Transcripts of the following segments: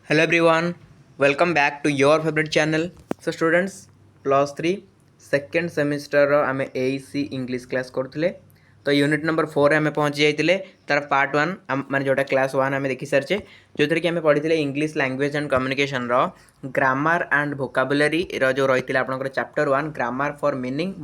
Hello everyone, welcome back to your favorite channel. So students, plus 3 second semester आम AC English class करते तो unit number 4 आम पहुँची जाइए तार पार्ट 1 माने जोटा क्लास 1 आम देखी सारी जो थी कि आम पढ़ी English language and communication grammar and vocabulary जो रही है आपंकर chapter 1 grammar for meaning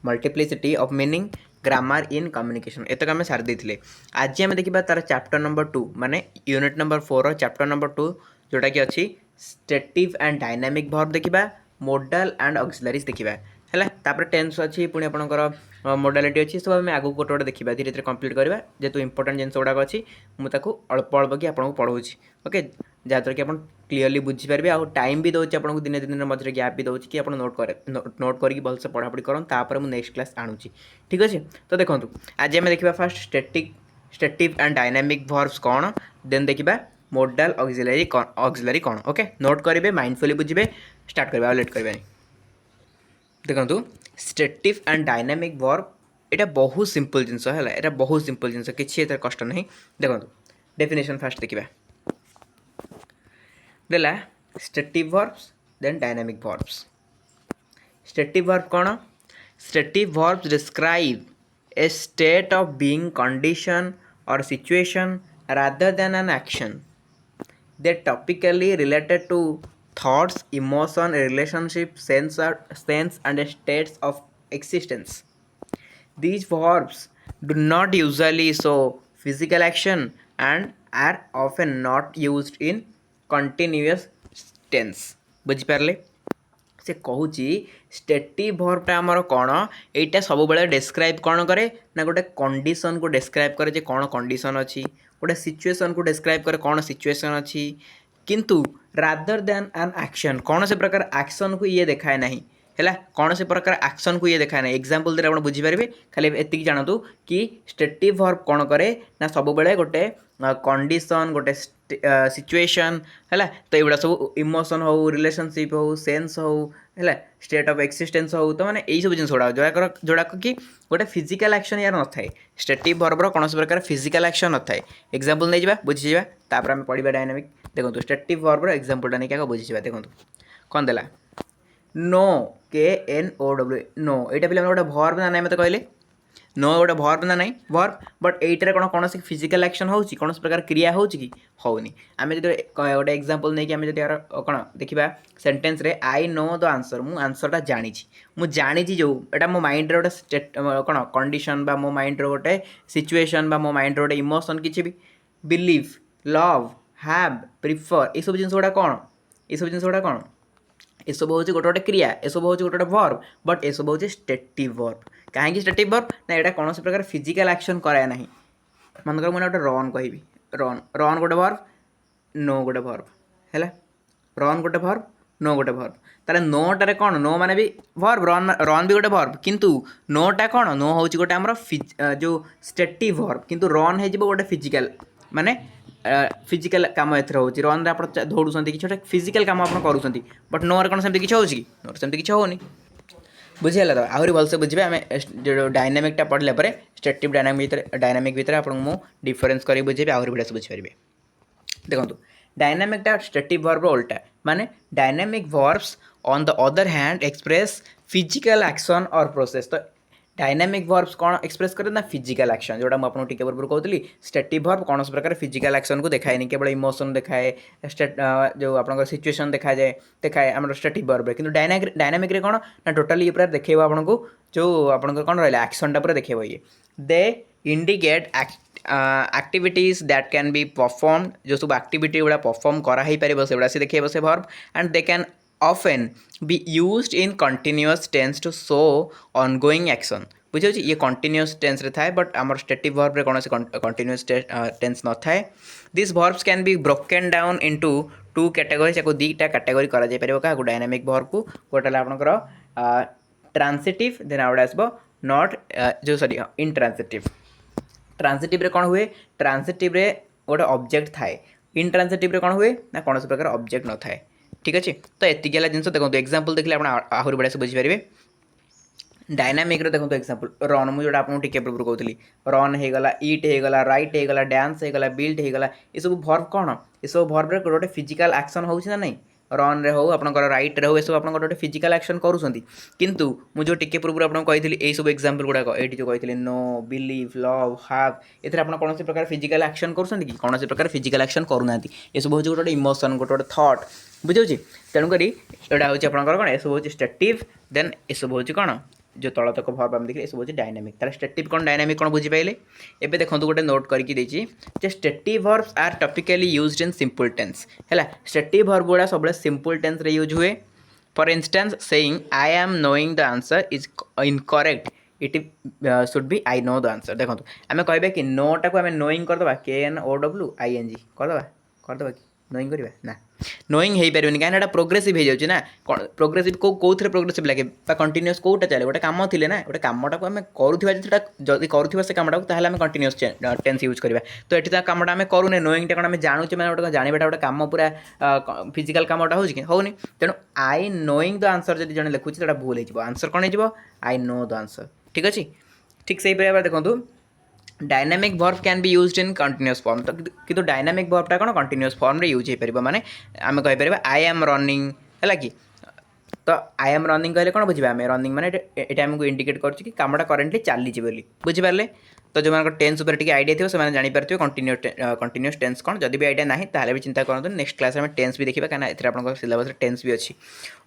multiplicity of meaning grammar in communication एतक आम सारी देते आज आम देखा तार चैप्टर नंबर 2 माने यूनिट नंबर 4 चैप्टर नंबर 2 जोटा कि अच्छी स्टेटिव एंड डायनामिक वर्ब देखा मोडाल एंड ऑक्सिलरीज देखा है टेन्स अच्छी पुणी आपंकर मोडालिटी अच्छी सब आम आगे गोटे गोटे देखा धीरे धीरे कंप्लीट करवा जेहतु इंपोर्टेंट जिन गुड़ाक अच्छी मुझे अल्प अल्प कि आपको पढ़ाऊँ ओके जहाँद्वारा कि आप क्लीयरली बुझीपारे आ टाइम भी दूसरी आपको दिन दिन मध्य गैप भी दूसरी कि आप नोट करके भलसे पढ़ापढ़ी कर नेक्स्ट क्लास आणुची ठीक अच्छे। तो देखो आज आम देखा fast stative and dynamic verbs कौन देन देखा मोडाल ऑक्सिलरी कौन ओके नोट करेंगे माइंडफुली बुझे स्टार्ट करवा लेट करवा देखो स्टेटिव एंड डायनामिक वर्ब यहाँ बहुत सिंपल जिनस है यहाँ बहुत सिंपल जिनस किसी कष्ट नहीं देखो डेफिनेशन फास्ट देखा देला stative verbs then dynamic verbs stative verb कौन stative verbs describe a state of being condition और situation rather than an action. They typically related to thoughts, emotion, relationship, sense and states of existence. These verbs do not usually show physical action and are often not used in continuous tense. बुझिपारे से कहूँ stative वर्बटा आमर कौन यहाँ सब बड़े describe कौन करे ना गोटे कंडीशन को डिस्क्राइब करे जे कौन कंडीशन अच्छी गोटे सिचुएशन को डिस्क्राइब करे कौन सिचुएशन अच्छी किंतु रादर देन एन एक्शन कौन से प्रकार एक्शन को ये देखाए ना है कौन से प्रकार एक्शन को ये देखाए ना एग्जांपल दे आप बुझीपारे खाली एति जानतु कि स्टेटिव वर्ब कौन करे ना सब बड़े गोटे कंडीशन गोटे सिचुएशन है तो ये सब इमोशन हो रिलेशनशिप हो सेंस हो है स्टेट ऑफ एक्सिस्टेंस हो तो मैंने यही सब जिन गुड़ा जोड़ाक कि गोटे फिजिकल एक्शन यार न थाए स्टेटिव वर्बर कौन से प्रकार फिजिकल एक्शन न थाए एग्जांपल नहीं जा बुझीजा तापर आम पढ़ा डायनामिक देखो स्टेटिव वर्बर एग्जांपलटा नहीं क्या बुझीजा देखो कौन देला नो KNOW नो यहाँ पे गोटे वर्ब ना ना मत कहले नो गोटे वर्ब ना ना वर्ब बट एटार कौन कौन सी फिजिकल एक्शन हो कौन प्रकार क्रिया हो कि होनी आम जो गोटे एग्जांपल नहीं कि आम जो कौन देखा सेंटेंस रे आई नो द आंसर मु आंसरटा जानी जानी जो एटा मो माइंड रे गोटे स्टेट कौन कंडीशन बा मो माइंड रे गोटे सिचुएशन बा मो माइंड रे गोटे इमोशन किसी भी बिलीव लव हैव प्रिफर ये सब जिन गुड़ा कौन ये सब जिन गुड़ा कौन ये सब हूँ गोटे गोटे क्रिया ये सब हूँ गोटे गोटे वर्ब बट ये सब हूँ स्टेटिव वर्ब कहीं स्टेटिव वर्ब ना यहाँ कौन से प्रकार फिजिकल एक्शन कराए ना मनकर मुझे गोटे रन कहि रन रन गोटे वर्ब नो गोटे वर्ब है रन गोटे वर्ब नो गोटे वर्ब ताले नोटारे कौन नो माने भी वर्ब रन रन भी गोटे वर्ब किंतु नोटा कौन नो हूँ गोटे आमर जो स्टेटिव वर्ब किंतु रन हो गोटे फिजिकल माने फिजिकल कम एथर हो रन आप दौड़ुं कि गोटे फिजिकल कम आप करूँ बट नो कौन सेमती किसी होगी नोर सेमती किसी होनी बुझीगला तो आहरी भलसे बुझे आम जो डायनामिकटा पढ़ला स्टेटिव डायनामिक भितर आपको डिफरेन्स कर बुझे आहरी बढ़िया से बुझीपारे देखो डायनामिकटा स्टेटिव वर्ब उल्टा माने dynamic verbs on the other hand express physical action और प्रोसेस तो डायनामिक वर्ब्स कौन एक्सप्रेस करे ना फिजिकल एक्शन जोटा मुझे टिके पूर्व कहती स्टेटिव वर्ब कौन प्रकार फिजिकल एक्शन को देखाए नहीं केवल इमोशन देखाए स्टेट जो आप सिचुएशन देखा जाए देखाए आम स्टेटिव वर्ब कि डायनामिक रे कौन ना टोटाली ये पूरा देखेब आपको जो आप कौन रहा एक्शनटा पूरा देखेब ये they indicate activities that can be perform जो सब एक्टिविटी गुड़ा परफॉर्म कराई पार से गुड़ा सी देखेब से verb and they can often be used in continuous tense to show ongoing action बुझे ये continuous tense रे थाए बट आमर stative verb रे कौन से continuous tense न थाए this verbs can be broken down into two categories या दीटा कैटेगरी करा जाय परिबो का डायनामिक verb को गोटे आपनकर ट्रांसिटिव देन आउट आसबो नॉट जो सॉरी इनट्रांसिटिव ट्रांसिटिव रे कौन हुए ट्रांसिटिव रे गोटे ऑब्जेक्ट थाए इनट्रांसिटिव रे कौन हुए ना कौन से प्रकार ऑब्जेक्ट न थाए ठीक अच्छे। तो एतिक जिन देखो एग्जांपल देखले आप आहरी बढ़िया से बुझीपारे डायनामिक देखो एग्जांपल रन मुझे आपको टिके पूर्व कहती रन होगला इट होगला राइट होगला डांस होगला बिल्ड होगला ये सब भर्व कौन ये सब भर्व रे गोटे फिजिकल एक्शन होना नहीं रन रे हो आपंकर रईट रे हो सब आप गोटे फिजिकल एक्शन करूँ किंतु मुझे टिके पूर्व आपको कही यही सब एग्जांपल गुड़ाक ये जो कही नो बिलीव लव हाव ये कौन प्रकार फिजिकल एक्शन करूँ कि कौन प्रकार फिजिकल एक्शन करूना ये सब हूँ गोटे इमोशन गोटे थट बुझे तेणुक यहाँ हूँ आपंकर कौन ये सब हूँ स्टेटिव देन ये सब हूँ कौन जो तल तक भर्व आम देखिए सब हूँ डायनामिक तार स्टेटिव कौन डायनामिक कौन बुझीपारे एवं देखो गोटे नोट करके जे stative verbs are typically used in simple tense है स्टेटिव भर्ब गुड़ा सब सिंपल टेंस रे यूज हुए for instance saying I am knowing the answer is incorrect it should be I know the answer देखो आम कह कि नोटा को आम नोइंग करदे KNOWING करदे कि नोइंग करवा ना नोइंग हो पारे कहीं प्रोग्रेसिव हो जाए ना प्रोग्रेसिव कौ प्रोग्रेसिव लगे कंटिन्यूअस कौटा चले गोटे कम थी ना गोटे कमटा को आम करूँ जदि करूँ से कमटा को आम कंटिन्यूअस टेंस यूज करवा तो ये कमटा आम करूने नोइंगटा कौन आम जानूचे मैंने गोटे जानवाटा गोटे कम पूरा फिजिकल कमटा होनी तेणु आई नोइंग द आंसर जब जन लिखुच्छे तो भूल हो आंसर कौन हो आई नो द आंसर ठीक अच्छे ठीक से ही देखो dynamic verb can be used in continuous form तो किंतु डायनामिक भर्बटा कौन कंटिन्यूअस फॉर्म रे यूज हो पार माने आम कहीपर आई एम रनिंग है कि तो आई एम रनिंग कहले कौन बुझे आम रनिंग माने ये आमको इंडिकेट कर कमटा करेन्टली चली बोली बुझिपारे तो जो टेन्स उपर टिके आइडिया थी से जानीपारे कंटिन्यूअस टेन्स कौन जब भी आइडिया ना ताहले भी चिंता करूँ नेक्स्ट क्लास में टेन्स भी देखा कहीं ये आप सिलेबस टेन्स भी अच्छी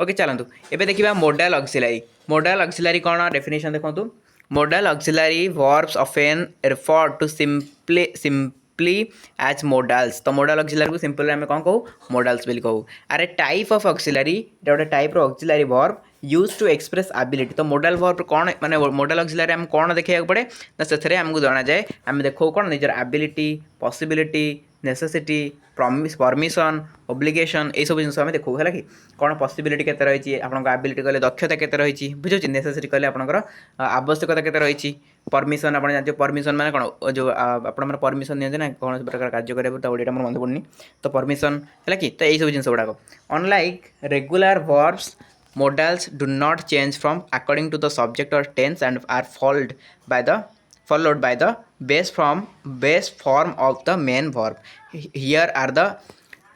ओके चलतु एवं देखा मोडाल ऑक्सिलरी कौन डेफिनेशन देखो Modal auxiliary verbs often refer to simply as modals तो modal auxiliary को सिंपल आम कौन कहू modals बोली कहू आरे टाइप ऑफ ऑक्सिलरी गोटे type auxiliary verb use to express ability तो मोडाल वर्ब कौन माने मोडाल ऑक्सिलरी आम कौन देखा पड़े ना से आमको जना जाए आम देखो कौन निजर ability possibility necessity permission obligation ये सब जिन आम देखो है कि कौन पॉसिबिलिटी केते रही आपन एबिलिटी कहले दक्षता केते रही बुझे नेसेसिटी कहले आपनकर आवश्यकता केते रही परमिशन आप जानते परमिशन माने कौन जो आप परमिशन नि ना कौन प्रकार कार्य करेगा मोर मन पड़नी तो परमिशन है कि तो यही सब जिन गुड़ाक unlike regular verbs modals do not change from according to the subject or tense and are followed by the base form of the main verb. Here are the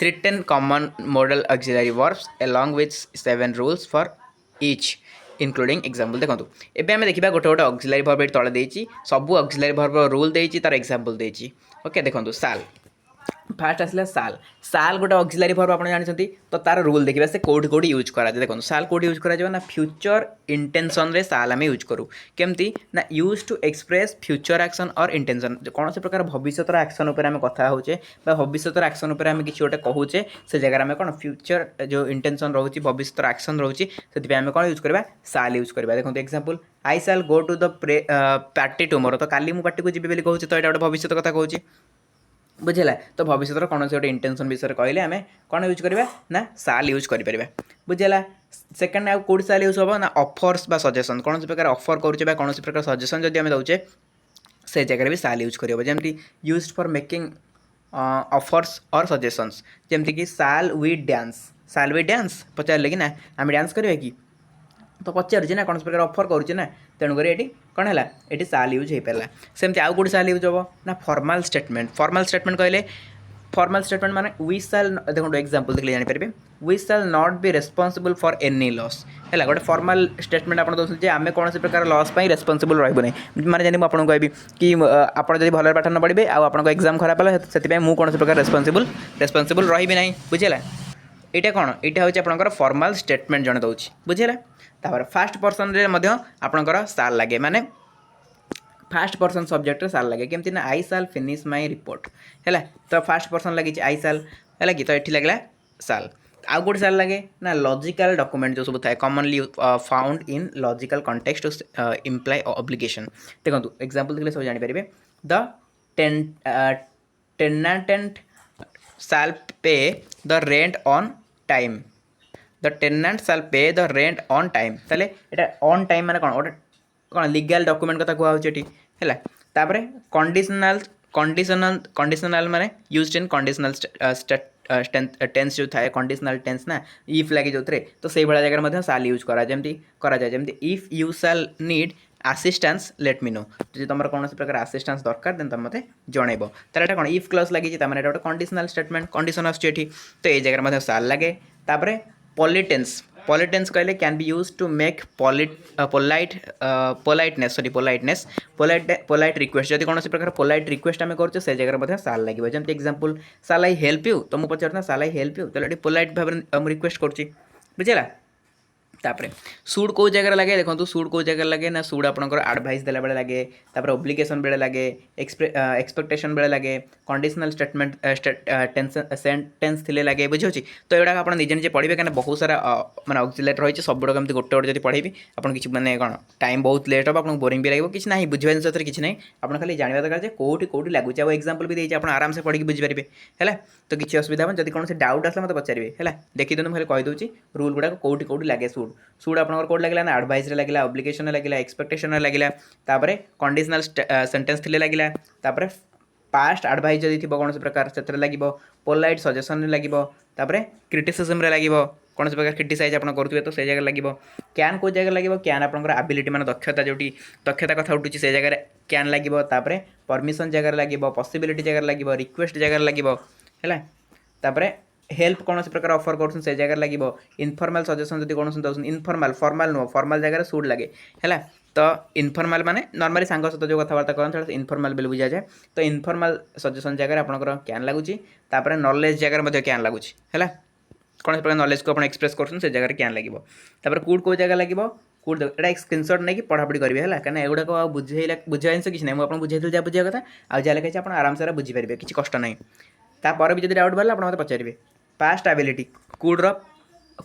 10 common modal auxiliary verbs along with 7 rules for each including example देखो एबे आम देखा गोटे गोटे auxiliary verb ये तले देछि सबू ऑक्सिलरी भर्ब रूल देछि तार एग्जांपल देछि ओके देखो साल फास्ट आसला साल साल गोटे ऑक्सिलरी भर्ब आप जानते तो तार रूल देखा से कौटी कौटी यूज करा देखो साल कौटी यूज करा ना फ्यूचर इंटेंशन रे साल आम यूज करूँ केमती ना use to express future action और इंटेंशन कौन से प्रकार भविष्य एक्शन उपर आम कथा होचे भविष्य एक्शन उपर आम किसी गोटे कहूचे से जगह आम कौन फ्यूचर जो इंटेंशन रोचे भविष्य एक्शन रोचे से आम कौन यूज करवा साल यूज करवा देखो example I shall go to the party tomorrow तो काली मु पार्टी को जीवी कहूँ तो यहाँ गोटे भविष्य कथा कहूँ बुझेगा तो भविष्य कौन से गोटे इंटेंशन विषय कहले आम कौन यूज करवा ना साल यूज कर बुझेगा सेकेंड आउ कौट साल यूज हम ना ऑफर्स बा सजेशन कौन से प्रकार ऑफर करुचे कौन से प्रकार सजेशन जब आम दौचे से जगह भी साल यूज कर जमी यूज फॉर मेकिंग ऑफर्स और सजेशंस जमती कि साल वी डांस पचारे कि ना आम डांस करवा कि तो पचारे ना कौन से प्रकार ऑफर करुचे ना तेणुक ये कौन है ये साल यूज हो पारा सेमती आउ कौट साल यूज हम ना फॉर्मल स्टेटमेंट कहले फॉर्मल स्टेटमेंट माने वी साल देखो एग्जांपल देखले जानि परबे वी साल not be responsible for any loss है गोटे फॉर्मल स्टेटमेंट आप दौर आम कौन से प्रकार लॉस पर रेस्पॉन्सिबल रही नहीं माने जानी आपको कहबी कि आप भल पाठ न पढ़े आप एग्जाम खराब है मुझे कौन से प्रकार रेस्पॉन्सिबल रही ना बुझेगा यहाँ कौन यहाँ हूँ आपंकर फॉर्मल स्टेटमेंट जन दूसरी बुझेगा तापर फास्ट पर्सन आपंकर साल लगे माने फास्ट पर्सन सब्जेक्ट साल लगे केमती ना आई साल फिनिश माई रिपोर्ट है तो फास्ट पर्सन लगी आई साल है कि तो ये लगला साल आउ गोटे साल लगे ना लॉजिकल डॉक्यूमेंट जो सब थाए commonly found in logical context imply obligation देखो एग्जांपल देखले सब जानि परिबे the tenant shall pay the rent on time the tenant shall pay the rent on time ताले एटा ऑन टाइम माने कौन लीगल डॉक्यूमेंट कथा कहूँ है कंडीशनल कंडीशनल माने यूज्ड इन कंडीशनल टेंस जो थाए कंडीशनल टेंस ना इफ लगे जो तो से भाया जगह मध्य साल यूज करा जाए जमती इफ यू साल need assistance let me know जो तुम कौन प्रकार असिस्टेंस दरकार देन तुम मत जनइब तार कौन इफ क्लॉज लगी गोटे कंडीशनल स्टेटमेंट कंडीशन आछी तो ये जगह मध्य साल लगे तापर पॉलिटेंस पॉलिटेंस कहले can be use to make politeness polite request जब कौन प्रकार पोलाइट रिक्वेस्ट आम कर जगह साल लगे जमी एग्जांपल साल आई हेल्प यू तो मुझे पचार साल आई हेल्प यू तो पोलाइट भाव में रिक्वेस्ट कर बुझेगा तापर सुड कौ जगह लगे देखो सुड कौ जगह लगे ना सुड आपंकर एडवाइस देला बेले लगे तापर ओब्लिगेशन बेले लगे एक्सपेक्टेशन बेले लगे कंडीशनल स्टेटमेंट सेंटेंस थिले लगे बुझे तो ये आप निजे निजे पढ़े कहीं बहुत सारा माने ऑक्सिलेट रही सब गुड़ा कमी गोटे गोटे जब पढ़ेबी आप किसी मैंने कौन टाइम बहुत लेट हम आपको बोरिंग भी लगे किसी ना बुझा जिन किसी ना आप खाली जानवा दरकार कौटी कौटी लगुच आ एग्जांपल भी देती आप आराम से पढ़ी बुझीपारे है तो किसी असुविधा जब कौन से डाउट आसा मतलब पचारे है देखी दिनु खाली कहीदे रूल गुड़ा कौटी कौटी लगे सुड सुड आपंकर कौट लगे ना एडवाइस लगे ऑब्लिगेशन लगे एक्सपेक्टेशन लगे तापर कंडीशनल सेंटेंस थिले लगे तापर पास्ट एडवाइस जदि थी कौन से प्रकार से लगे पोलाइट सजेसन लगे तापर क्रिटिसिज्म लगे कौन से प्रकार क्रिटिसाइज आप करुवे तो से जगह लगे कैन कौ जगह लगे कैन आपंकर एबिलिटी मान दक्षता जो दक्षता कथा उठुची से जगह कैन लगे तापर परमिशन जगह लगे पॉसिबिलिटी जगह लगे रिक्वेस्ट जगह लगे है तापर हेल्प कौन से प्रकार ऑफर कर जगह लगे इनफॉर्मल सजेसन जब कौन दौन इनफॉर्मल फॉर्मल नुह फॉर्मल जगह सुड लगे है तो इनफॉर्मल माने नॉर्मली सांग सहित जो कथबार्ता करते इनफॉर्मल बिल बुझा जाए तो इनफॉर्मल सजेसन जगह आपंकर कैन लगुच नॉलेज जगह कैन लगुच है कौन प्रकार नॉलेज को आप एक्सप्रेस कर जगह कैन लगे तापर कूड कौ जगह लगे कूड एटा स्क्रीनशॉट नहीं पढ़ापढ़ी करेंगे है कहीं एगुड़ा बुझे बुझा जिन किसी ना मुझे बुझे जहाँ बुझा कथा आ जहाँ लिखाई आप आराम से बुझीपारे किसी कष्ट ना तापर भी जब डाउट बाहर आप मत पचारे पास्ट एबिलिटी कूड्र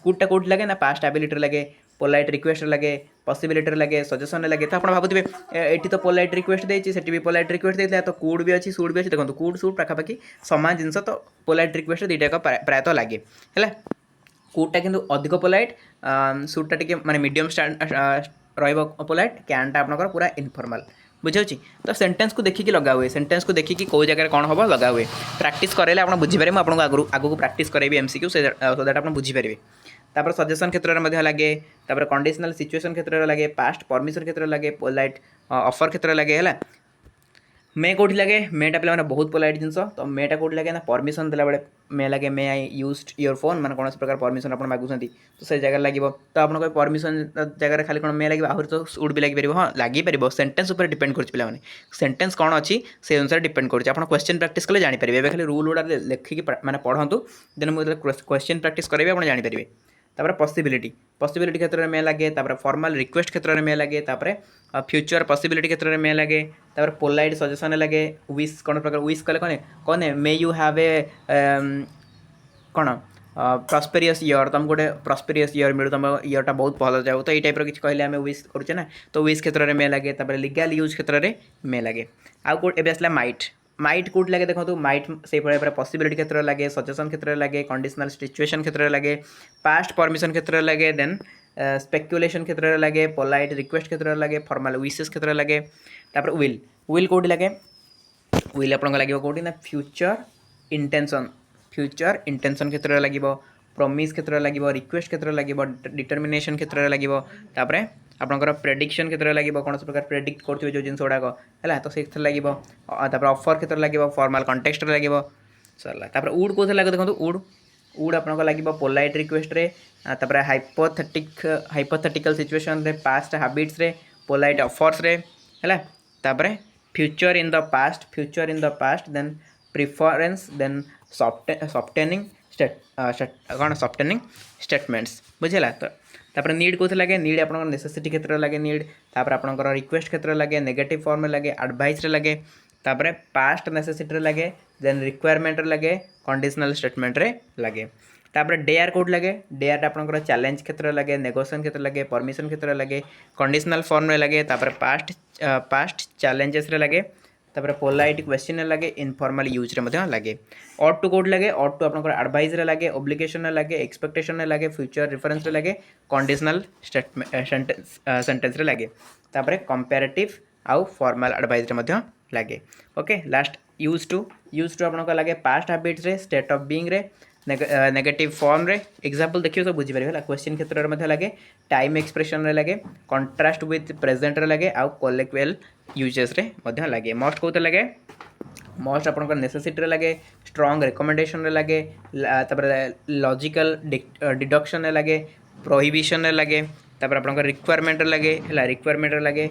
कूडटा कौट लगे ना पास्ट एबिलिटी लगे पोलाइट रिक्वेस्ट लगे पॉसिबिलिटी लगे सजेसन लगे तो आप भावुए ये तो पोलाइट रिक्वेस्ट देती से भी पोलाइट रिक्वेस्ट देता तो कूड भी अच्छी सुड भी अच्छी देखो कूड सुड पाखापाखि सामान जिनस तो पोलाइट रिक्वेस्ट दुईटा प्रायतः लगे है कूडटा किंतु अधिक पोलाइट सुडटा टी माने मीडियम पोलाइट कैनटा आपंकर पूरा इनफॉर्मल बुझे तो सेंटेंस को देखिए लगा हुए सेंटेंस को देखिए कौ जगह कौन हम लगा हुए प्रैक्टिस कराइले आप बुझीपारे मुझे आगू प्रैक्टिस कराइबी एमसीक्यू सो दैट आप बुझीपारे तापर सजेसन क्षेत्र में लगे तापर कंडीशनल सिचुएशन क्षेत्र लगे पास्ट परमिशन क्षेत्र लगे पोलाइट ऑफर क्षेत्र लगे है मे कौटी लगे मेटा पे बहुत पोलाइट जिनस तो मेटा कौटी लगे ना परमिशन देला बेले मे लगे मे आई यूज्ड योर फोन मैंने कौन प्रकार परमिशन आप मागुं तो से जगह लगे तो आप परमिशन जगह खाली कौन मे लगे आहरी तो सुड भी लगे हाँ लगे सेंटेंस उपर डिपेंड कर पे सेंटेंस कौन अच्छी से अनुसार डिपेंड कर क्वेश्चन प्रैक्टिस कले जानीपारे खाली रूल गुड़ा लिखिकी मैंने पढ़ु देन मुझे क्वेश्चन प्रैक्टिस करेंगे आप जानीपारे तापर पॉसिबिलिटी क्षेत्र में लगे तापर फॉर्मल रिक्वेस्ट क्षेत्र में लगे तापर फ्यूचर पॉसिबिलिटी क्षेत्र में लगे तापर पोलाइट सजेसन लगे विश कौन प्रकार विश कले कौन मे यू हैव ए कौन प्रॉस्पेरियस ईयर तुम गोटे प्रॉस्पेरियस ईयर मिलू तुम ईयरटा बहुत भल जाओ तो ये टाइप किसी कहले आम विश करुचे ना तो विश क्षेत्र में लगे तापर लीगल यूज क्षेत्र में लगे आउ कौट एवं आसला माइट कौट लगे देखो माइट से भाई पॉसिबिलिटी क्षेत्र लगे सजेसन क्षेत्र लगे कंडीशनल सिचुएशन क्षेत्र लगे पास्ट परमिशन क्षेत्र लगे देन स्पेक्युलेशन क्षेत्र लगे पोलाइट रिक्वेस्ट क्षेत्र लगे फॉर्मल विशेष क्षेत्र लगे तापर विल कौट लगे विल आप लगे कौटी ना फ्यूचर इंटेंशन क्षेत्र लगे प्रॉमिस क्षेत्र लगे रिक्वेस्ट क्षेत्र लगे डिटर्मिनेशन क्षेत्र लगे तापर आपंकर प्रेडिक्शन क्षेत्र लगे कौन प्रकार प्रेडिक्ट करेंगे जो जिन गुड़ाक है तो से लगे ऑफर क्षेत्र लगे फॉर्मल कंटेक्स्ट लगे सरला तापर उड कौन लगे देखो उड आप लगे पोलाइट रिक्वेस्ट तापर हाइपोथेटिकल सिचुएशन रे पास्ट हैबिट्स रे पोलाइट ऑफर्स रे है तापर future in the past then preference then softening कौन सॉफ्टनिंग स्टेटमेंट्स बुझेगा तो तापर नीड कौन लगे नीड आप नेसेसिटी क्षेत्र लगे नीड तापर आपंकर रिक्वेस्ट क्षेत्र लगे नेगेटिव फॉर्म में लगे एडवाइस लगे तापर पास्ट नेसेसिटी लगे देन रिक्वायरमेंट लगे कंडीशनल स्टेटमेंट रे लगे तापर डेयर कौट लगे डेयर आपंकर चैलेंज क्षेत्र लगे नेगोशिएशन क्षेत्र लगे परमिशन क्षेत्र लगे कंडीशनल फॉर्म में लगे तापर पास्ट चैलेंजेस रे लगे तापर पोलाइट क्वेश्चन लगे इनफॉर्मल यूज रे लगे ऑट टू कौट लगे ऑट टू आपंकर एडवाइस लगे ओब्लिगेशन लगे एक्सपेक्टेशन लगे फ्यूचर रिफरेंस लगे कंडीशनल सेंटेंस रे लगे तापर कंपैरेटिव आउ फॉर्मल एडवाइस रे लगे ओके लास्ट यूज टू आपको लगे पास्ट हैबिट्स रे स्टेट ऑफ बीइंग रे नेगेटिव फॉर्म रे एग्जांपल देखियो सब बुझी परिबे क्वेश्चन क्षेत्र रे लगे टाइम एक्सप्रेशन रे लगे कंट्रास्ट विथ प्रेजेंट रे लगे आउ कलेक्चुअल यूजेस रे लगे मोस्ट कोते लगे मोस्ट आपन नेसेसिटी लगे स्ट्रॉन्ग रिकमेंडेशन लगे लॉजिकल डिडक्शन लगे प्रोहिबिशन लगे आप रिक्वायरमेंट लगे रिक्वायरमेंट लगे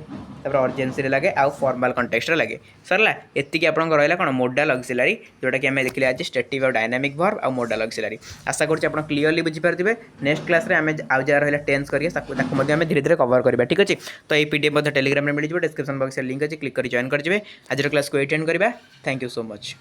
अर्जेन्सी लगे आउ फॉर्मल कंटेक्स्ट लगे सरला एतिक आप रहा कौन मोडाल ऑक्सिलरी जोटा कि आम देखिए आज स्टेटिव और डायनामिक वर्ब और मोडाल ऑक्सिलरी आशा करूँ क्लीयरली बुझीपारे नेक्स्ट क्लास आम आउ जहाँ रहा टेंस करेंगे धीरे धीरे कवर करवा ठीक अच्छे तो ये पीडीएफ टेलीग्राम में मिल डिस्क्रिप्शन बॉक्स लिंक अच्छे क्लिक कर जॉइन करेंगे आज क्लास को एटेंड करवा थैंक यू सो मच।